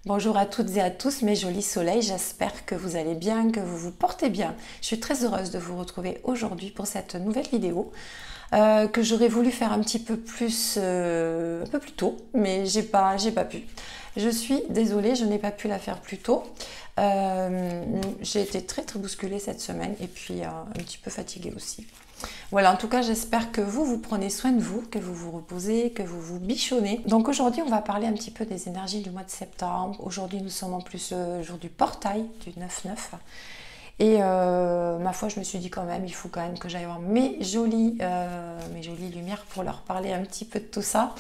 Bonjour à toutes et à tous mes jolis soleils, j'espère que vous allez bien, que vous vous portez bien. Je suis très heureuse de vous retrouver aujourd'hui pour cette nouvelle vidéo que j'aurais voulu faire un petit peu plus, un peu plus tôt, mais j'ai pas pu. Je suis désolée, je n'ai pas pu la faire plus tôt. J'ai été très bousculée cette semaine et puis un petit peu fatiguée aussi. Voilà, en tout cas, j'espère que vous prenez soin de vous, que vous vous reposez, que vous vous bichonnez. Donc aujourd'hui, on va parler un petit peu des énergies du mois de septembre. Aujourd'hui, nous sommes en plus le jour du portail, du 9-9. Et ma foi, je me suis dit quand même, il faut quand même que j'aille voir mes jolies lumières pour leur parler un petit peu de tout ça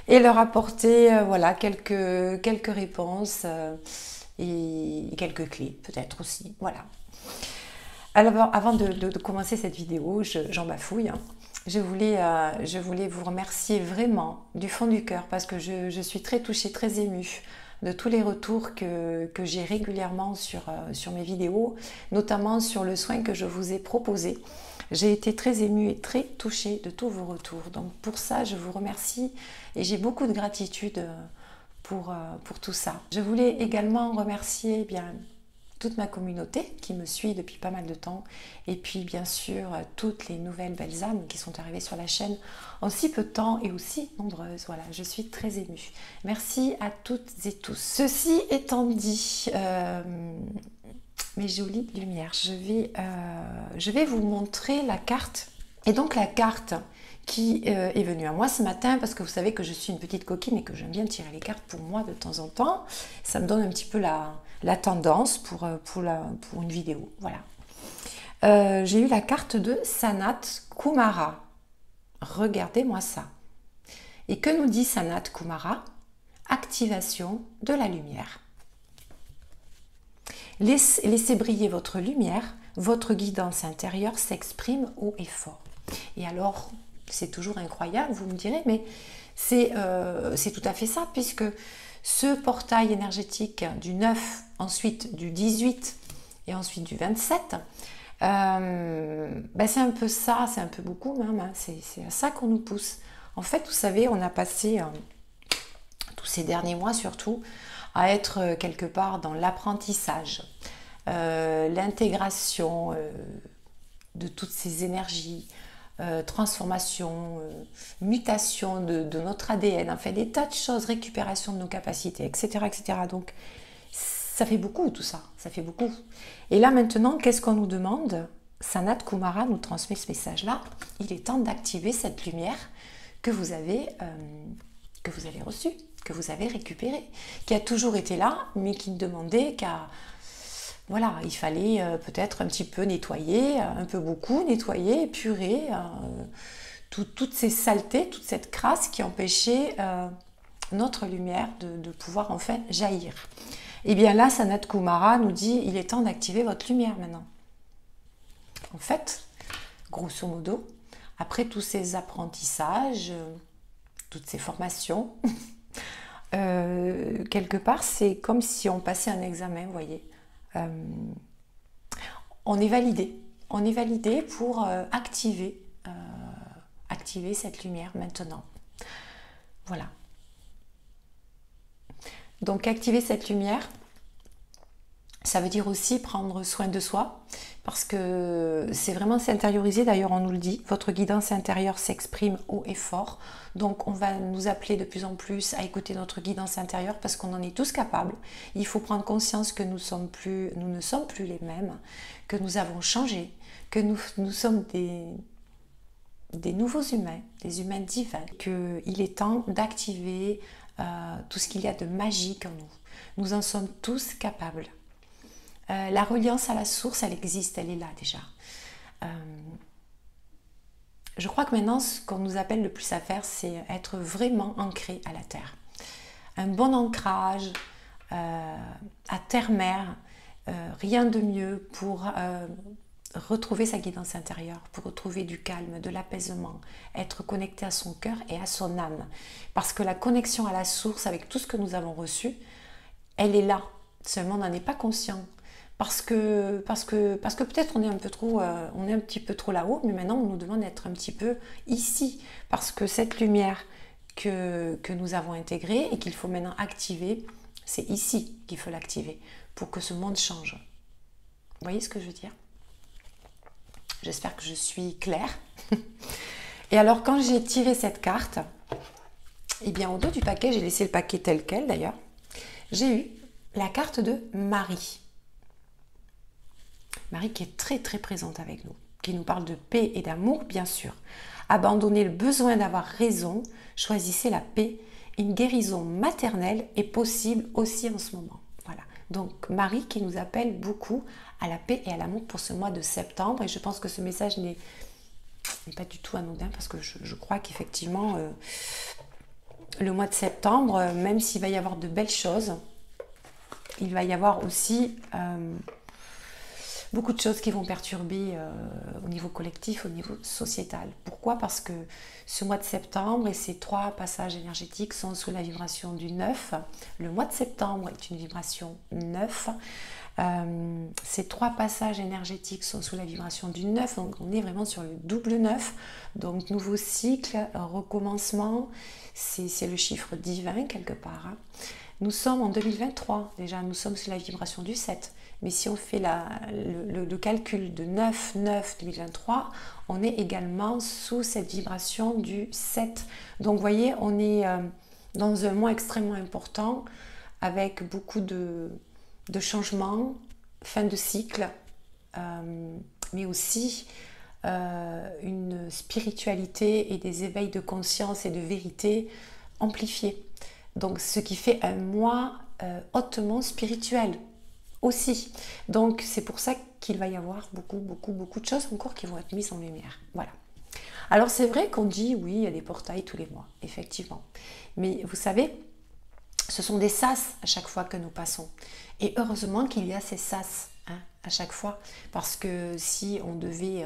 et leur apporter voilà, quelques réponses et quelques clés peut-être aussi. Voilà. Alors, avant de commencer cette vidéo, j'en bafouille. Hein. Je voulais vous remercier vraiment du fond du cœur parce que je suis très touchée, très émue de tous les retours que j'ai régulièrement sur mes vidéos, notamment sur le soin que je vous ai proposé. J'ai été très émue et très touchée de tous vos retours. Donc pour ça, je vous remercie et j'ai beaucoup de gratitude pour tout ça. Je voulais également remercier toute ma communauté qui me suit depuis pas mal de temps et puis bien sûr toutes les nouvelles belles âmes qui sont arrivées sur la chaîne en si peu de temps et aussi nombreuses. Voilà, je suis très émue. Merci à toutes et tous. Ceci étant dit, mes jolies lumières, je vais vous montrer la carte. Et donc la carte qui est venue à moi ce matin, parce que vous savez que je suis une petite coquine et que j'aime bien tirer les cartes pour moi de temps en temps. Ça me donne un petit peu la tendance pour une vidéo. Voilà. J'ai eu la carte de Sanat Kumara. Regardez-moi ça. Et que nous dit Sanat Kumara? Activation de la lumière. Laissez briller votre lumière, votre guidance intérieure s'exprime haut et fort. Et alors, c'est toujours incroyable, vous me direz, mais c'est tout à fait ça, puisque ce portail énergétique du 9, ensuite du 18 et ensuite du 27, c'est un peu ça, c'est un peu beaucoup même, hein, c'est à ça qu'on nous pousse. En fait, vous savez, on a passé tous ces derniers mois surtout à être quelque part dans l'apprentissage, l'intégration de toutes ces énergies, transformation, mutation de notre ADN, en fait des tas de choses, récupération de nos capacités, etc. etc. Donc ça fait beaucoup tout ça, ça fait beaucoup. Et là maintenant, qu'est-ce qu'on nous demande? Sanat Kumara nous transmet ce message-là. Il est temps d'activer cette lumière que vous avez reçue, que vous avez récupérée, qui a toujours été là, mais qui ne demandait qu'à... Voilà, il fallait peut-être un petit peu nettoyer, un peu beaucoup nettoyer, épurer toutes ces saletés, toute cette crasse qui empêchait notre lumière de pouvoir enfin jaillir. Et bien là, Sanat Kumara nous dit, il est temps d'activer votre lumière maintenant. En fait, grosso modo, après tous ces apprentissages, toutes ces formations, quelque part, c'est comme si on passait un examen, vous voyez. On est validé pour activer cette lumière maintenant. Voilà. Donc activer cette lumière, ça veut dire aussi prendre soin de soi, parce que c'est vraiment s'intérioriser, d'ailleurs on nous le dit, votre guidance intérieure s'exprime haut et fort, donc on va nous appeler de plus en plus à écouter notre guidance intérieure parce qu'on en est tous capables. Il faut prendre conscience que nous ne sommes plus les mêmes, que nous avons changé, que nous sommes des nouveaux humains, des humains divins, qu'il est temps d'activer tout ce qu'il y a de magique en nous. Nous en sommes tous capables. La reliance à la source, elle existe, elle est là déjà. Je crois que maintenant, ce qu'on nous appelle le plus à faire, c'est être vraiment ancré à la terre. Un bon ancrage à terre-mère, rien de mieux pour retrouver sa guidance intérieure, pour retrouver du calme, de l'apaisement, être connecté à son cœur et à son âme. Parce que la connexion à la source, avec tout ce que nous avons reçu, elle est là. Seulement, on n'en est pas conscient. Parce que peut-être on est un petit peu trop là-haut, mais maintenant on nous demande d'être un petit peu ici, parce que cette lumière que nous avons intégrée et qu'il faut maintenant activer, C'est ici qu'il faut l'activer pour que ce monde change. Vous voyez ce que je veux dire? J'espère que je suis claire. Et alors, quand j'ai tiré cette carte, eh bien, au dos du paquet, j'ai laissé le paquet tel quel d'ailleurs, j'ai eu la carte de Marie. Marie qui est très très présente avec nous, qui nous parle de paix et d'amour, bien sûr. Abandonnez le besoin d'avoir raison, choisissez la paix. Une guérison maternelle est possible aussi en ce moment. Voilà. Donc Marie qui nous appelle beaucoup à la paix et à l'amour pour ce mois de septembre. Et je pense que ce message n'est pas du tout anodin parce que je crois qu'effectivement, le mois de septembre, même s'il va y avoir de belles choses, il va y avoir aussi beaucoup de choses qui vont perturber au niveau collectif, au niveau sociétal. Pourquoi? Parce que ce mois de septembre et ces 3 passages énergétiques sont sous la vibration du 9. Le mois de septembre est une vibration 9. Ces 3 passages énergétiques sont sous la vibration du 9, donc on est vraiment sur le double 9. Donc nouveau cycle, recommencement, c'est le chiffre divin quelque part. Hein. Nous sommes en 2023, déjà nous sommes sous la vibration du 7. Mais si on fait le calcul de 9-9-2023, on est également sous cette vibration du 7. Donc vous voyez, on est dans un mois extrêmement important avec beaucoup de changements, fin de cycle, mais aussi une spiritualité et des éveils de conscience et de vérité amplifiés. Donc ce qui fait un mois hautement spirituel aussi. Donc c'est pour ça qu'il va y avoir beaucoup de choses encore qui vont être mises en lumière. Voilà. Alors c'est vrai qu'on dit oui, il y a des portails tous les mois, effectivement. Mais vous savez, ce sont des sas à chaque fois que nous passons. Et heureusement qu'il y a ces sas à chaque fois. Parce que si on devait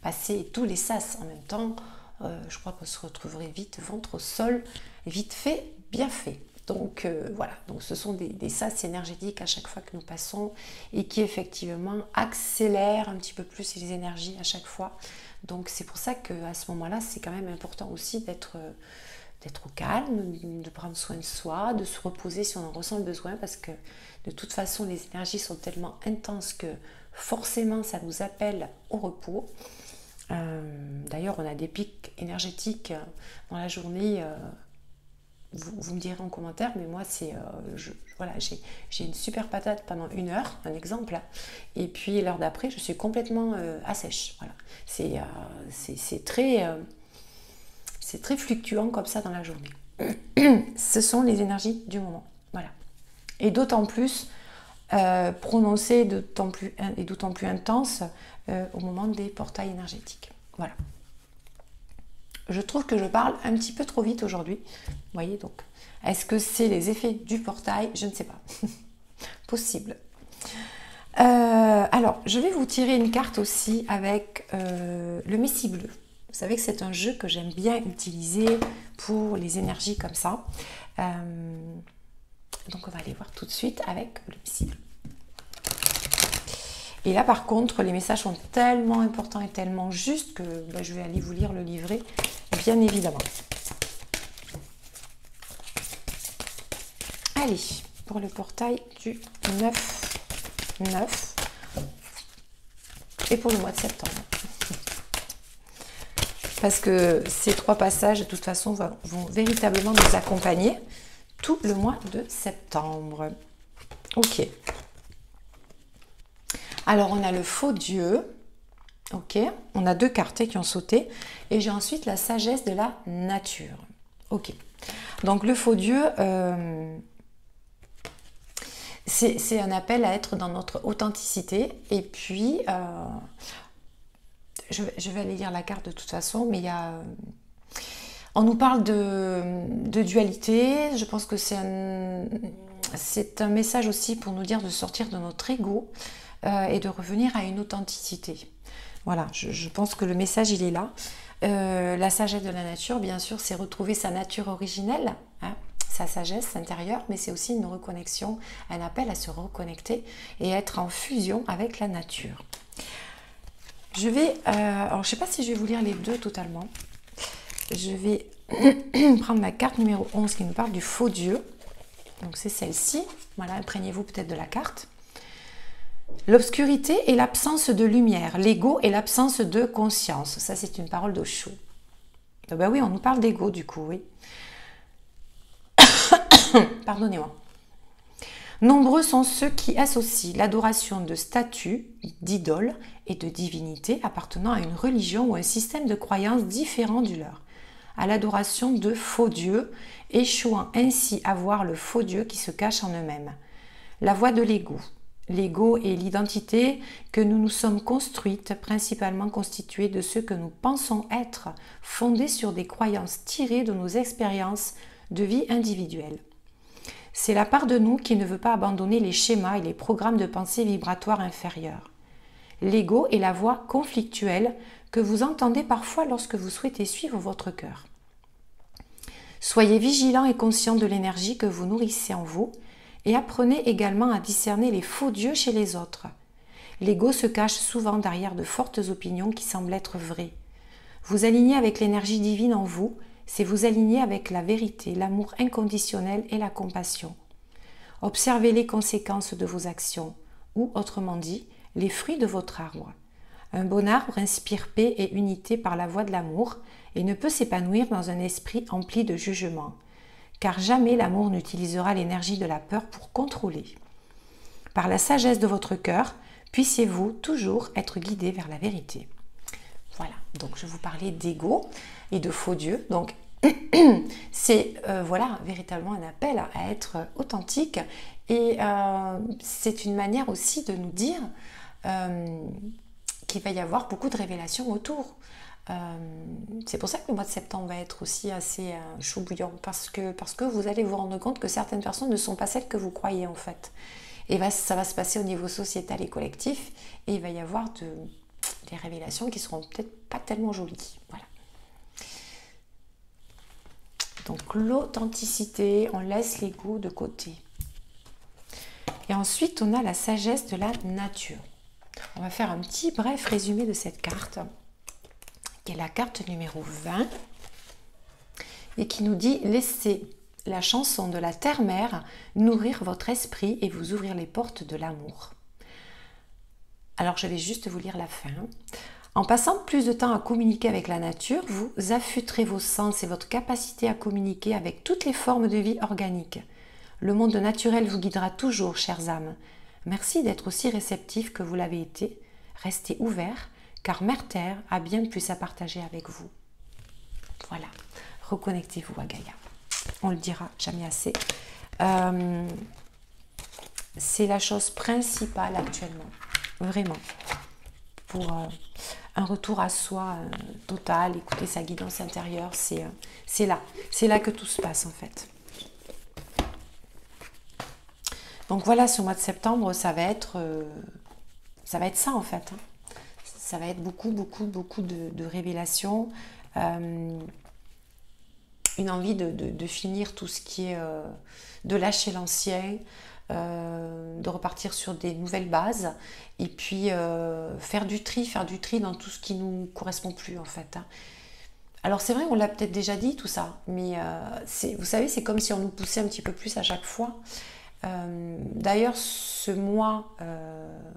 passer tous les sas en même temps, je crois qu'on se retrouverait vite ventre au sol, vite fait, bien fait. Donc voilà, donc ce sont des sas énergétiques à chaque fois que nous passons et qui effectivement accélèrent un petit peu plus les énergies à chaque fois. Donc c'est pour ça qu'à ce moment-là, c'est quand même important aussi d'être au calme, de prendre soin de soi, de se reposer si on en ressent le besoin, parce que de toute façon les énergies sont tellement intenses que forcément ça nous appelle au repos. D'ailleurs on a des pics énergétiques dans la journée. Vous me direz en commentaire, mais moi c'est voilà, j'ai une super patate pendant 1 heure, un exemple, et puis l'heure d'après je suis complètement assèche. Voilà. C'est très fluctuant comme ça dans la journée. Ce sont les énergies du moment. Voilà. Et d'autant plus prononcées et d'autant plus intenses au moment des portails énergétiques. Voilà. Je trouve que je parle un petit peu trop vite aujourd'hui. Vous voyez, donc, est-ce que c'est les effets du portail? Je ne sais pas. Possible. Alors, je vais vous tirer une carte aussi avec le Messie bleu. Vous savez que c'est un jeu que j'aime bien utiliser pour les énergies comme ça. Donc, on va aller voir tout de suite avec le Messie bleu. Et là, par contre, les messages sont tellement importants et tellement justes que je vais aller vous lire le livret, bien évidemment. Allez, pour le portail du 9 et pour le mois de septembre. Parce que ces 3 passages, de toute façon, vont véritablement nous accompagner tout le mois de septembre. Ok. Alors, on a le faux Dieu. Ok. On a 2 cartes qui ont sauté. Et j'ai ensuite la sagesse de la nature. Ok. Donc, le faux Dieu, c'est un appel à être dans notre authenticité. Et puis, je vais aller lire la carte de toute façon, mais il y a... On nous parle de dualité. Je pense que c'est un message aussi pour nous dire de sortir de notre ego et de revenir à une authenticité. Voilà, je pense que le message, il est là. La sagesse de la nature, bien sûr, c'est retrouver sa nature originelle, hein, sa sagesse intérieure, mais c'est aussi une reconnexion, un appel à se reconnecter et être en fusion avec la nature. Je vais... alors, je ne sais pas si je vais vous lire les 2 totalement. Je vais prendre ma carte numéro 11 qui nous parle du faux Dieu. Donc c'est celle-ci. Voilà, imprégnez-vous peut-être de la carte. L'obscurité est l'absence de lumière. L'ego est l'absence de conscience. Ça, c'est une parole d'Osho. Ben oui, on nous parle d'ego du coup, oui. Pardonnez-moi. Nombreux sont ceux qui associent l'adoration de statues, d'idoles et de divinités appartenant à une religion ou un système de croyances différent du leur, à l'adoration de faux dieux, échouant ainsi à voir le faux dieu qui se cache en eux-mêmes. La voie de l'ego. L'ego est l'identité que nous nous sommes construites, principalement constituée de ce que nous pensons être, fondée sur des croyances tirées de nos expériences de vie individuelle. C'est la part de nous qui ne veut pas abandonner les schémas et les programmes de pensée vibratoires inférieurs. L'ego est la voix conflictuelle que vous entendez parfois lorsque vous souhaitez suivre votre cœur. Soyez vigilant et conscient de l'énergie que vous nourrissez en vous et apprenez également à discerner les faux dieux chez les autres. L'ego se cache souvent derrière de fortes opinions qui semblent être vraies. Vous aligner avec l'énergie divine en vous, c'est vous aligner avec la vérité, l'amour inconditionnel et la compassion. Observez les conséquences de vos actions, ou autrement dit, les fruits de votre arbre. Un bon arbre inspire paix et unité par la voie de l'amour et ne peut s'épanouir dans un esprit empli de jugement, car jamais l'amour n'utilisera l'énergie de la peur pour contrôler. Par la sagesse de votre cœur, puissiez-vous toujours être guidé vers la vérité. Voilà, donc je vous parlais d'ego et de faux dieux. Donc c'est voilà, véritablement un appel à être authentique et c'est une manière aussi de nous dire qu'il va y avoir beaucoup de révélations autour. C'est pour ça que le mois de septembre va être aussi assez chaud bouillant parce que vous allez vous rendre compte que certaines personnes ne sont pas celles que vous croyez en fait. Et ça va se passer au niveau sociétal et collectif et il va y avoir des révélations qui seront peut-être pas tellement jolies. Voilà. Donc l'authenticité, on laisse l'ego de côté. Et ensuite, on a la sagesse de la nature. On va faire un petit bref résumé de cette carte, qui est la carte numéro 20, et qui nous dit « Laissez la chanson de la terre-mère nourrir votre esprit et vous ouvrir les portes de l'amour. » Alors, je vais juste vous lire la fin. En passant plus de temps à communiquer avec la nature, vous affûterez vos sens et votre capacité à communiquer avec toutes les formes de vie organiques. Le monde naturel vous guidera toujours, chères âmes. Merci d'être aussi réceptifs que vous l'avez été. Restez ouverts, car Mère Terre a bien plus à partager avec vous. Voilà, reconnectez-vous à Gaïa. On le dira jamais assez. C'est la chose principale actuellement, vraiment, pour un retour à soi total, écouter sa guidance intérieure, c'est là que tout se passe en fait. Donc voilà, ce mois de septembre, ça va être ça en fait. Ça va être beaucoup de révélations, une envie de finir tout ce qui est de lâcher l'ancien, de repartir sur des nouvelles bases et puis faire du tri dans tout ce qui nous correspond plus en fait. Alors c'est vrai, on l'a peut-être déjà dit tout ça, mais vous savez, c'est comme si on nous poussait un petit peu plus à chaque fois. D'ailleurs, ce mois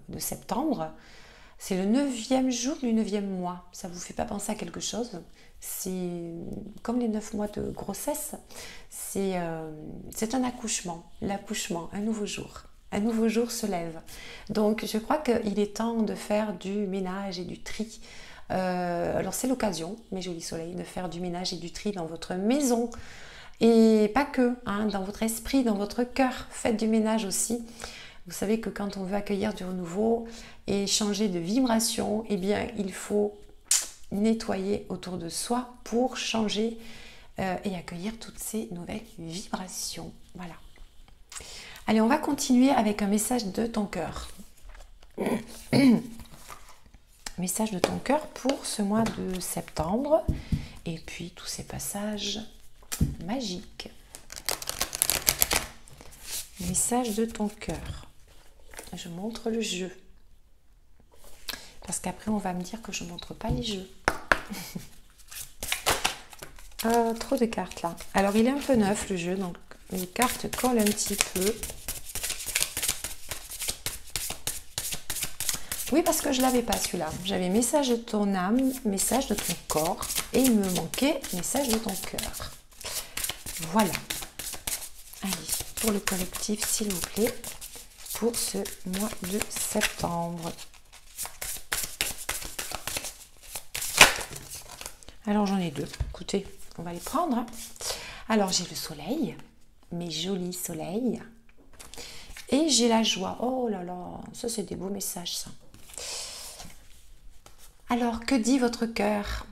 de septembre, c'est le 9e jour du 9e mois. Ça vous fait pas penser à quelque chose? C'est comme les 9 mois de grossesse, c'est un accouchement, l'accouchement, un nouveau jour. Un nouveau jour se lève. Donc je crois qu'il est temps de faire du ménage et du tri. Alors c'est l'occasion, mes jolis soleils, de faire du ménage et du tri dans votre maison. Et pas que, hein, dans votre esprit, dans votre cœur, faites du ménage aussi. Vous savez que quand on veut accueillir du renouveau et changer de vibration, eh bien il faut nettoyer autour de soi pour changer et accueillir toutes ces nouvelles vibrations. Voilà. Allez, on va continuer avec un message de ton cœur. Message de ton cœur pour ce mois de septembre. Et puis tous ces passages magiques. Message de ton cœur. Je montre le jeu. Parce qu'après, on va me dire que je ne montre pas les jeux. Trop de cartes là. Alors, il est un peu neuf le jeu, donc les cartes collent un petit peu. Oui, parce que je ne l'avais pas celui-là. J'avais message de ton âme, message de ton corps et il me manquait message de ton cœur. Voilà. Allez, pour le collectif, s'il vous plaît, pour ce mois de septembre. Alors, j'en ai deux. Écoutez, on va les prendre. Hein. Alors, j'ai le soleil, mes jolis soleils. Et j'ai la joie. Oh là là, ça, c'est des beaux messages, ça. Alors, que dit votre cœur?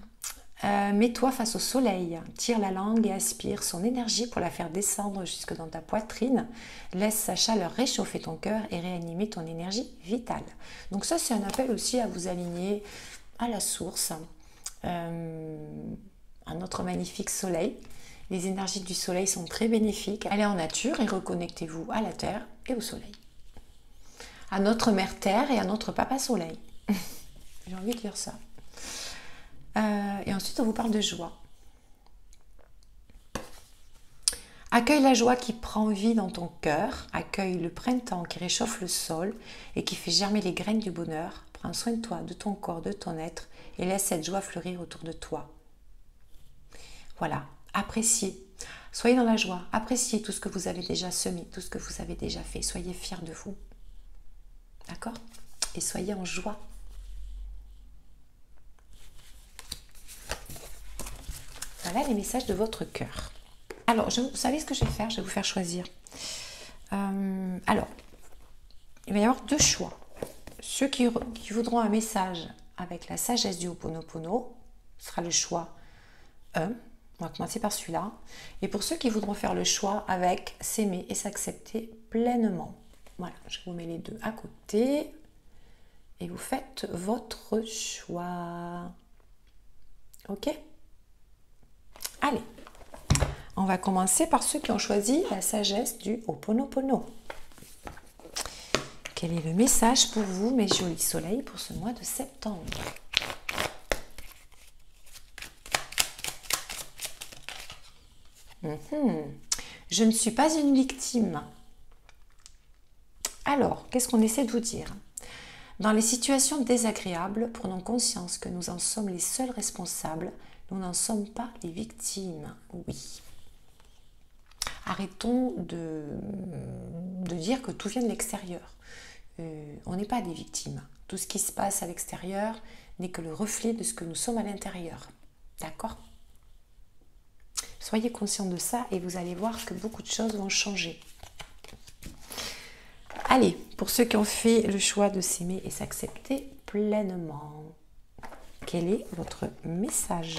Mets-toi face au soleil, tire la langue et aspire son énergie pour la faire descendre jusque dans ta poitrine. Laisse sa chaleur réchauffer ton cœur et réanimer ton énergie vitale. Donc ça, c'est un appel aussi à vous aligner à la source, à notre magnifique soleil. Les énergies du soleil sont très bénéfiques. Allez en nature et reconnectez-vous à la terre et au soleil. À notre mère terre et à notre papa soleil. J'ai envie de dire ça. Et ensuite, on vous parle de joie. Accueille la joie qui prend vie dans ton cœur. Accueille le printemps qui réchauffe le sol et qui fait germer les graines du bonheur. Prends soin de toi, de ton corps, de ton être et laisse cette joie fleurir autour de toi. Voilà, appréciez. Soyez dans la joie. Appréciez tout ce que vous avez déjà semé, tout ce que vous avez déjà fait. Soyez fiers de vous. D'accord? Et soyez en joie. Voilà les messages de votre cœur. Alors, vous savez ce que je vais faire? Je vais vous faire choisir. Alors, il va y avoir deux choix. Ceux qui voudront un message avec la sagesse du Ho'oponopono, ce sera le choix 1. On va commencer par celui-là. Et pour ceux qui voudront faire le choix avec s'aimer et s'accepter pleinement. Voilà, je vous mets les deux à côté. Et vous faites votre choix. Ok? Allez, on va commencer par ceux qui ont choisi la sagesse du Ho'oponopono. Quel est le message pour vous, mes jolis soleils, pour ce mois de septembre? Je ne suis pas une victime. Alors, qu'est-ce qu'on essaie de vous dire? Dans les situations désagréables, prenons conscience que nous en sommes les seuls responsables. Nous n'en sommes pas les victimes, oui. Arrêtons de dire que tout vient de l'extérieur. On n'est pas des victimes. Tout ce qui se passe à l'extérieur n'est que le reflet de ce que nous sommes à l'intérieur. D'accord? Soyez conscients de ça et vous allez voir que beaucoup de choses vont changer. Allez, pour ceux qui ont fait le choix de s'aimer et s'accepter pleinement. Quel est votre message?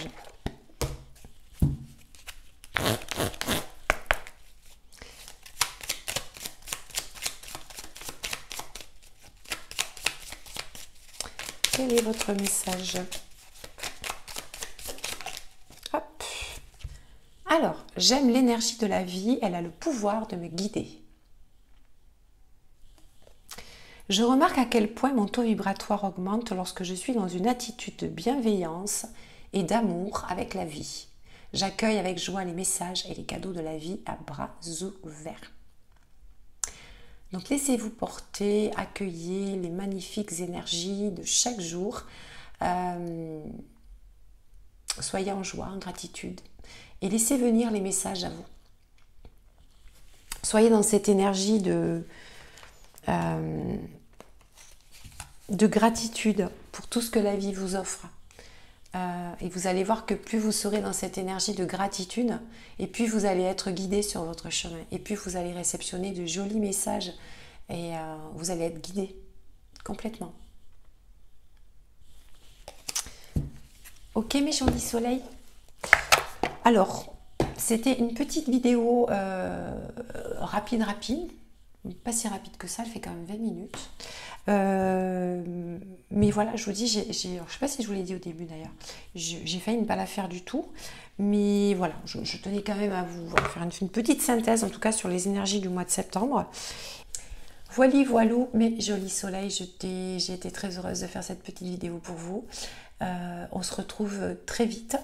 Quel est votre message? Hop. Alors, j'aime l'énergie de la vie, elle a le pouvoir de me guider. Je remarque à quel point mon taux vibratoire augmente lorsque je suis dans une attitude de bienveillance et d'amour avec la vie. J'accueille avec joie les messages et les cadeaux de la vie à bras ouverts. Donc laissez-vous porter, accueillez les magnifiques énergies de chaque jour. Soyez en joie, en gratitude et laissez venir les messages à vous. Soyez dans cette énergie de gratitude pour tout ce que la vie vous offre. Et vous allez voir que plus vous serez dans cette énergie de gratitude, et plus vous allez être guidé sur votre chemin, et plus vous allez réceptionner de jolis messages, et vous allez être guidé complètement. Ok mes jolis soleils. Alors, c'était une petite vidéo rapide, pas si rapide que ça, elle fait quand même 20 minutes. Mais voilà, je vous dis, je ne sais pas si je vous l'ai dit au début d'ailleurs, j'ai failli ne pas la faire du tout, mais voilà, je tenais quand même à vous faire une petite synthèse en tout cas sur les énergies du mois de septembre. Voilou, mes jolis soleils, j'ai été très heureuse de faire cette petite vidéo pour vous. On se retrouve très vite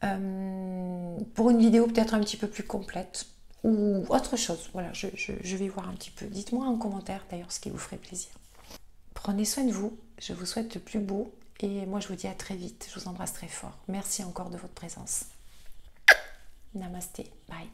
pour une vidéo peut-être un petit peu plus complète. ou autre chose. Voilà, je vais voir un petit peu. Dites-moi en commentaire d'ailleurs ce qui vous ferait plaisir. Prenez soin de vous, je vous souhaite le plus beau et moi je vous dis à très vite. Je vous embrasse très fort. Merci encore de votre présence. Namasté, bye.